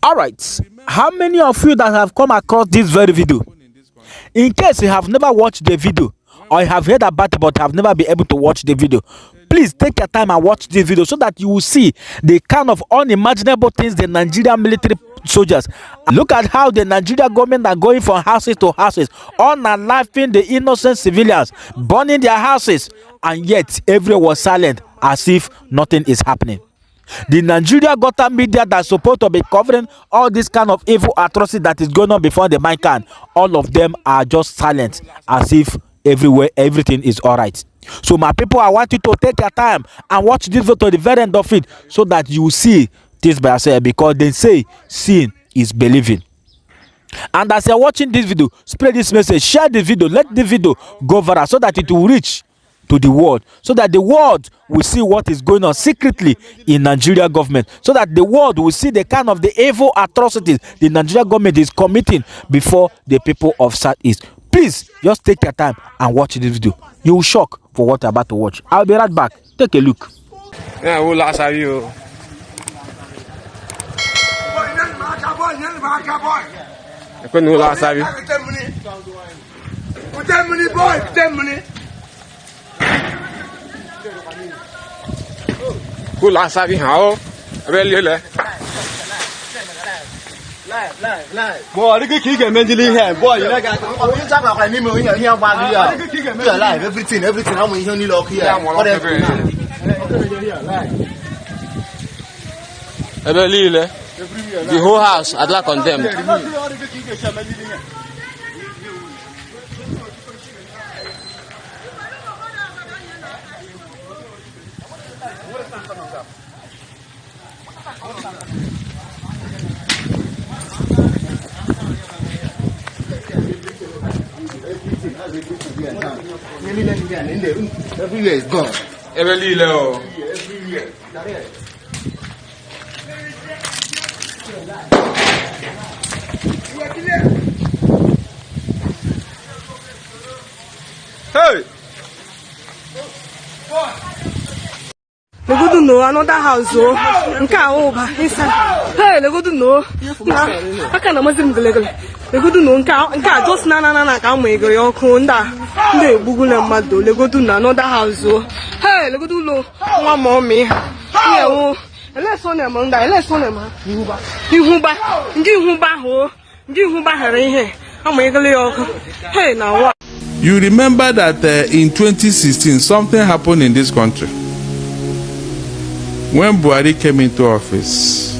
All right, how many of you that have come across this very video? In case you have never watched the video, or you have heard about it but have never been able to watch the video, please take your time and watch this video so that you will see the kind of unimaginable things the Nigerian military soldiers. Look at how the Nigerian government are going from houses to houses, unaliving the innocent civilians, burning their houses, and yet everyone was silent as if nothing is happening. The Nigeria government media that's supposed to be covering all this kind of evil atrocity that is going on before the mankind, all of them are just silent as if everywhere everything is all right. So my people, I want you to take your time and watch this video to the very end of it so that you see this by yourself, because they say seeing is believing. And as you're watching this video, spread this message, share the video, let the video go viral so that it will reach to the world, so that the world will see what is going on secretly in Nigeria government, so that the world will see the kind of the evil atrocities the Nigeria government is committing before the people of Southeast. Please just take your time and watch this video. You will shock for what you're about to watch. I'll be right back. Take a look. Yeah, we'll last have you. I couldn't last have you. 10 minutes. Who last have you? How? Really? Boy, look at you mentally here. Boy, you know, I'm talking about me moving here. We are live. Everything. I'm in here. Look here. Whatever. The whole house, I'd like condemned. Everywhere is gone. Everywhere. Hey! They go to know another house, so nka over inside. Hey, they go to know. I can't imagine the legal. They go to know nka just na ka mo go yo kunda. They bugu na mado. They go to another house, so hey, they go to know one more me. Yeah, oh, let's on them on that. Let's on them. Ngihuba here. I'm hey now what? You remember that in 2016 something happened in this country when Buhari came into office.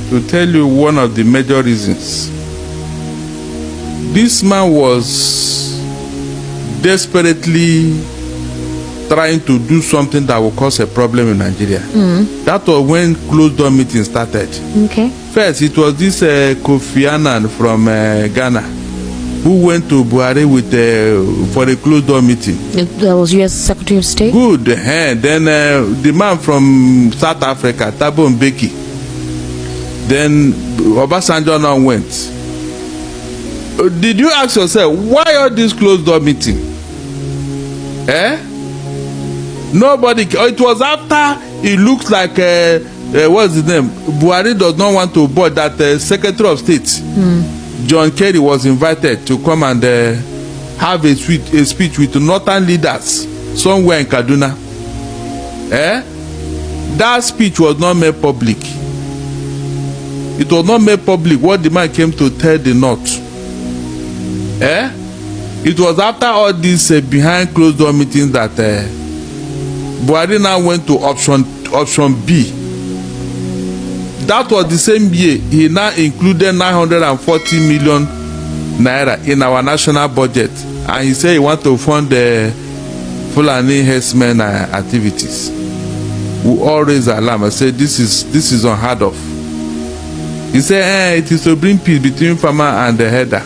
To tell you one of the major reasons, this man was desperately trying to do something that will cause a problem in Nigeria. That was when closed door meeting started. Okay. First, it was this Kofi Annan from Ghana who went to Buhari with for a closed door meeting. That was U.S. Secretary of State. Good. Then the man from South Africa, Thabo Mbeki. Then Obasanjo now went. Did you ask yourself why all this closed door meeting? Nobody. It was after it looks like what's his name? Buhari does not want to board that Secretary of State. John Kerry was invited to come and have a speech with northern leaders somewhere in Kaduna. That speech was not made public. It was not made public what the man came to tell the North. It was after all this behind closed door meetings that Buhari now went to option B. That was the same year he now included 940 million naira in our national budget, and he said he want to fund the Fulani herdsmen activities. We all raise alarm and say this is unheard of. He said it is to bring peace between farmer and the herder.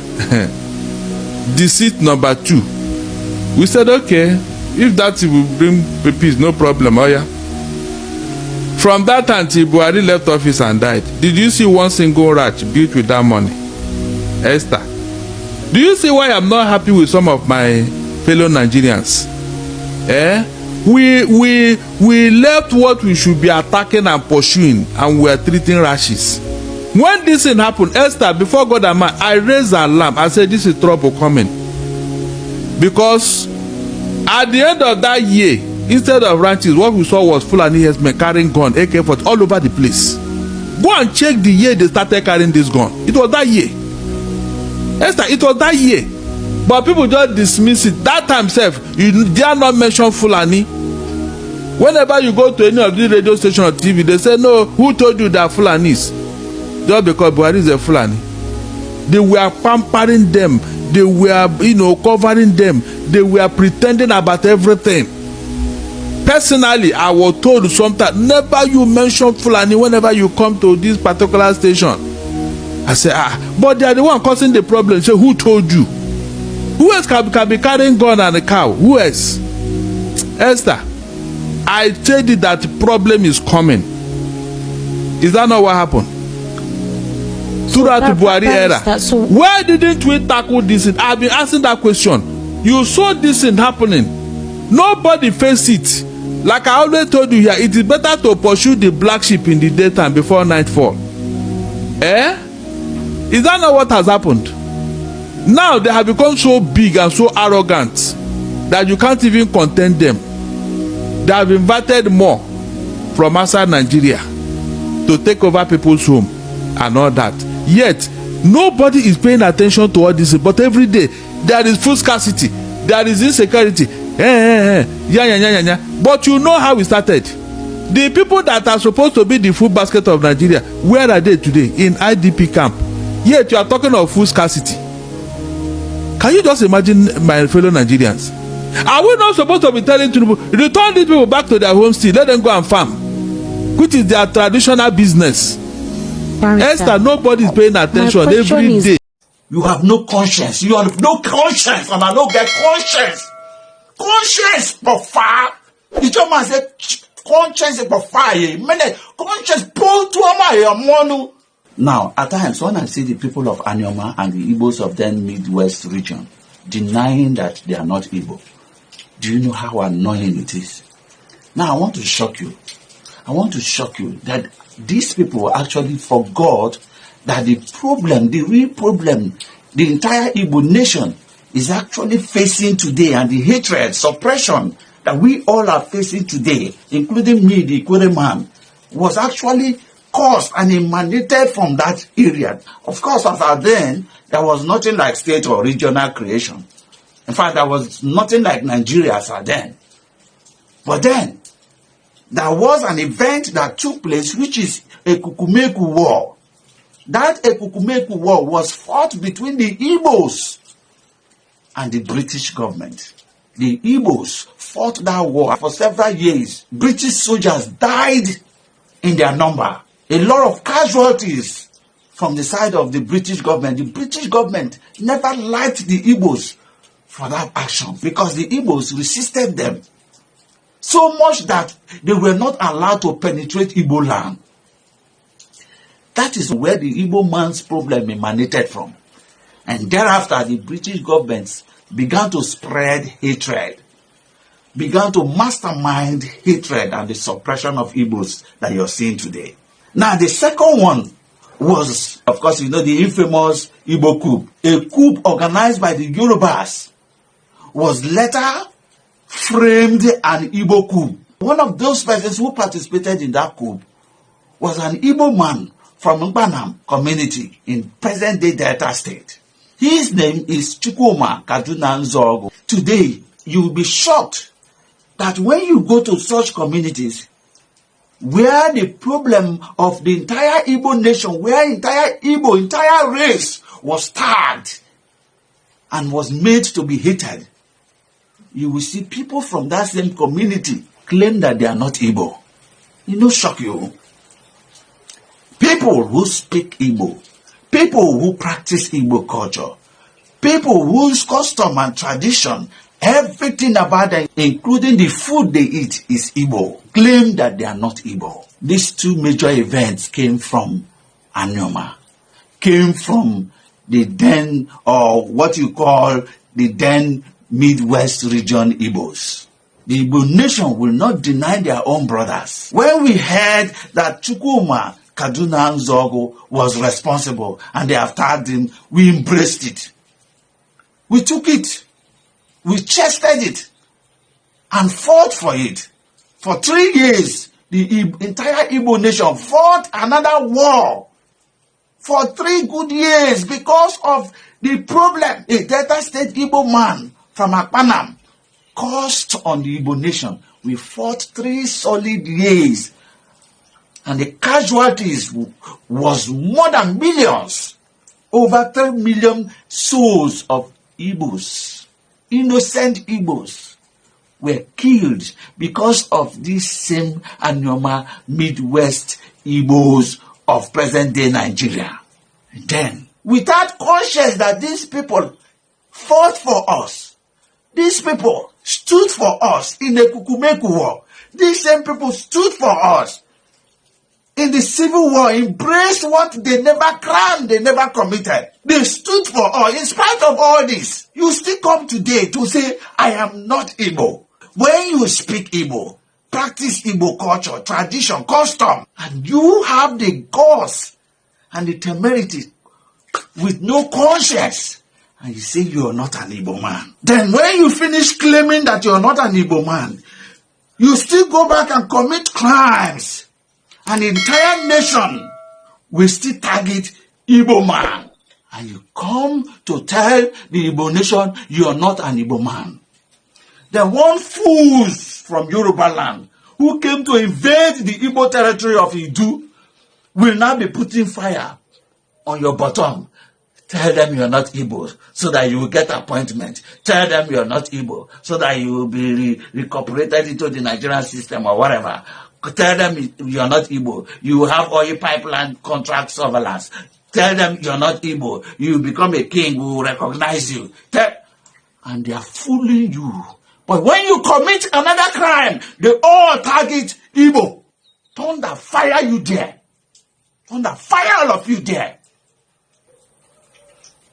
Deceit number 2. We said okay, if that will bring peace, no problem. Oh yeah. From that time till Buhari left office and died, did you see one single ranch built with that money? Esther, do you see why I'm not happy with some of my fellow Nigerians? We left what we should be attacking and pursuing, and we are treating rashes. When this thing happened, Esther, before God and man, I raised an alarm. I said, this is trouble coming. Because at the end of that year, instead of ranches, what we saw was Fulani herdsmen carrying gun, AK-40 all over the place. Go and check the year they started carrying this gun. It was that year. Esther, it was that year. But people just dismiss it. That time, you dare not mention Fulani. Whenever you go to any of the radio station or TV, they say, no, who told you that Fulanis? Just because Buhari is a Fulani. They were pampering them. They were, covering them. They were pretending about everything. Personally, I was told sometimes, never you mention Fulani whenever you come to this particular station. I say, but they are the one causing the problem. So who told you? Who else can be carrying gun and a cow? Who else? Esther, I told you that the problem is coming. Is that not what happened? Throughout the Buhari era. Why didn't we tackle this? I've been asking that question. You saw this thing happening. Nobody faced it. Like I always told you here, it is better to pursue the black sheep in the daytime before nightfall. Is that not what has happened? Now they have become so big and so arrogant that you can't even contain them. They have invited more from outside Nigeria to take over people's home and all that. Yet nobody is paying attention to all this. But every day there is food scarcity, there is insecurity. But you know how we started. The people that are supposed to be the food basket of Nigeria, where are they today? In IDP camp. Yet you are talking of food scarcity. Can you just imagine, my fellow Nigerians? Are we not supposed to be telling people, return these people back to their home state, let them go and farm, which is their traditional business? Esther, nobody is paying attention every day. You have no conscience. You have no conscience, and I don't get conscience. Conscience, but far. The German said, conscience, but far. Conscience, pull to my mono. Now, at times, when I see the people of Anioma and the Igbos of then Midwest region denying that they are not Igbo, do you know how annoying it is? Now, I want to shock you. I want to shock you that these people actually forgot that the problem, the real problem, the entire Igbo nation is actually facing today, and the hatred, suppression that we all are facing today, including me, the Ikwere man, was actually caused and emanated from that area. Of course, as at then, there was nothing like state or regional creation. In fact, there was nothing like Nigeria as at then. But then, there was an event that took place, which is a Kukumeku War. That Kukumeku War was fought between the Igbos and the British government. The Igbos fought that war for several years. British soldiers died in their number. A lot of casualties from the side of the British government. The British government never liked the Igbos for that action because the Igbos resisted them so much that they were not allowed to penetrate Igbo land. That is where the Igbo man's problem emanated from. And thereafter, the British governments began to spread hatred, began to mastermind hatred and the suppression of Igbos that you're seeing today. Now, the second one was, of course, the infamous Igbo coup. A coup organized by the Yorubas was later framed an Igbo coup. One of those persons who participated in that coup was an Igbo man from Mbanam community in present-day Delta State. His name is Chukwuma Kaduna. Today, you will be shocked that when you go to such communities where the problem of the entire Igbo nation, where entire race was tagged and was made to be hated, you will see people from that same community claim that they are not Igbo. It will shock you. People who speak Igbo, people who practice Igbo culture, people whose custom and tradition, everything about them, including the food they eat, is Igbo, claim that they are not Igbo. These two major events came from Anioma, came from the then, or what you call the then Midwest region Igbos. The Igbo nation will not deny their own brothers. When we heard that Chukwuma Internationalnboggers was responsible and they have tagged him. We embraced it. We took it. We chested it and fought for it. For 3 years, the entire Igbo nation fought another war for 3 good years because of the problem a Delta State Igbo man from Akpanam caused on the Igbo nation. We fought 3 solid years, and the casualties was more than millions. Over 3 million souls of Igbos, innocent Igbos, were killed because of this same Anyoma Midwest Igbos of present-day Nigeria. And then, without conscience that these people fought for us, these people stood for us in the Kukumeku War, these same people stood for us in the Civil War, embraced what they never crimed, they never committed. They stood for us. In spite of all this, you still come today to say, I am not Igbo. When you speak Igbo, practice Igbo culture, tradition, custom, and you have the guts and the temerity with no conscience, and you say you are not an Igbo man. Then when you finish claiming that you are not an Igbo man, you still go back and commit crimes. And the entire nation will still target Igbo man. And you come to tell the Igbo nation you are not an Igbo man. The one fools from Yoruba land who came to invade the Igbo territory of Idu will now be putting fire on your bottom. Tell them you are not Igbo so that you will get appointment. Tell them you are not Igbo so that you will be recuperated into the Nigerian system or whatever. Tell them you are not Igbo. You have oil pipeline contract surveillance. Tell them you are not Igbo. You become a king who will recognize you. And they are fooling you. But when you commit another crime, they all target Igbo. Thunder fire you there. Thunder fire all of you there.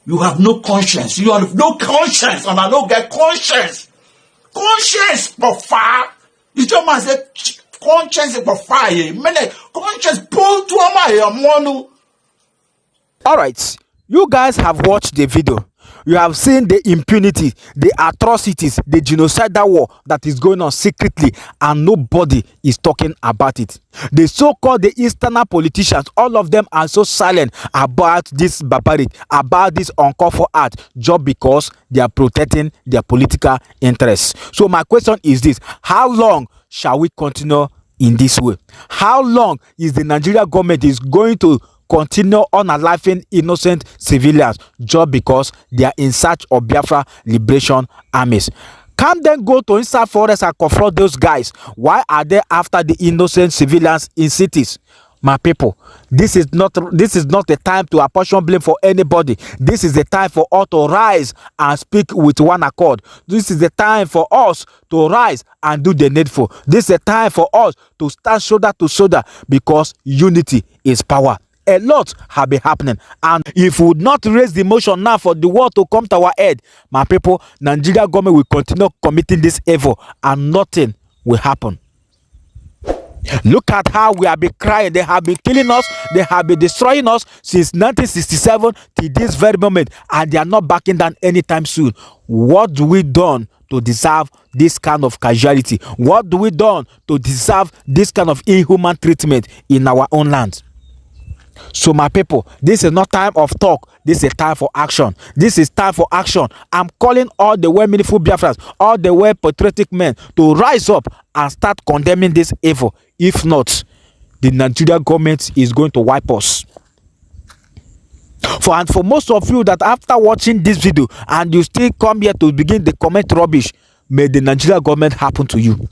You have no conscience. You have no conscience. And I don't get conscience. Conscience, but far. You just must say, conscience is for fire. Conscience pull to my. All right, you guys have watched the video. You have seen the impunity, the atrocities, the genocidal war that is going on secretly, and nobody is talking about it. The so-called the Easterner politicians, all of them are so silent about this barbarity, about this uncalled for act, just because they are protecting their political interests. So my question is this: how long shall we continue in this way? How long is the Nigerian government is going to continue unaliving innocent civilians just because they are in search of Biafra Liberation Armies? Can't then go to inside forest and confront those guys? Why are they after the innocent civilians in cities? My people, this is not the time to apportion blame for anybody. This is the time for us to rise and speak with one accord. This is the time for us to rise and do the needful. This is the time for us to stand shoulder to shoulder, because unity is power. A lot have been happening, and if we would not raise the motion now for the war to come to our head, my people, Nigeria government will continue committing this evil and nothing will happen. Look at how we have been crying. They have been killing us. They have been destroying us since 1967 till this very moment, and they are not backing down anytime soon. What do we done to deserve this kind of casualty? What do we done to deserve this kind of inhuman treatment in our own land? So my people, this is not time of talk. This is time for action. This is time for action. I'm calling all the well-meaningful Biafrans, all the well-patriotic men to rise up and start condemning this evil. If not, the Nigerian government is going to wipe us. For most of you that after watching this video and you still come here to begin the comment rubbish, may the Nigerian government happen to you.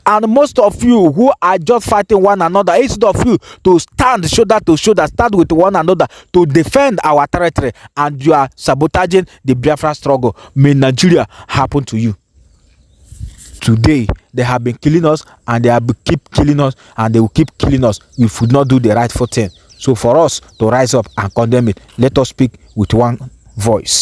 And most of you who are just fighting one another, instead of you to stand shoulder to shoulder, stand with one another to defend our territory, and you are sabotaging the Biafra struggle, may Nigeria happen to you. Today, they have been killing us, and they have keep killing us, and they will keep killing us if we not do the rightful thing. So for us to rise up and condemn it, let us speak with one voice.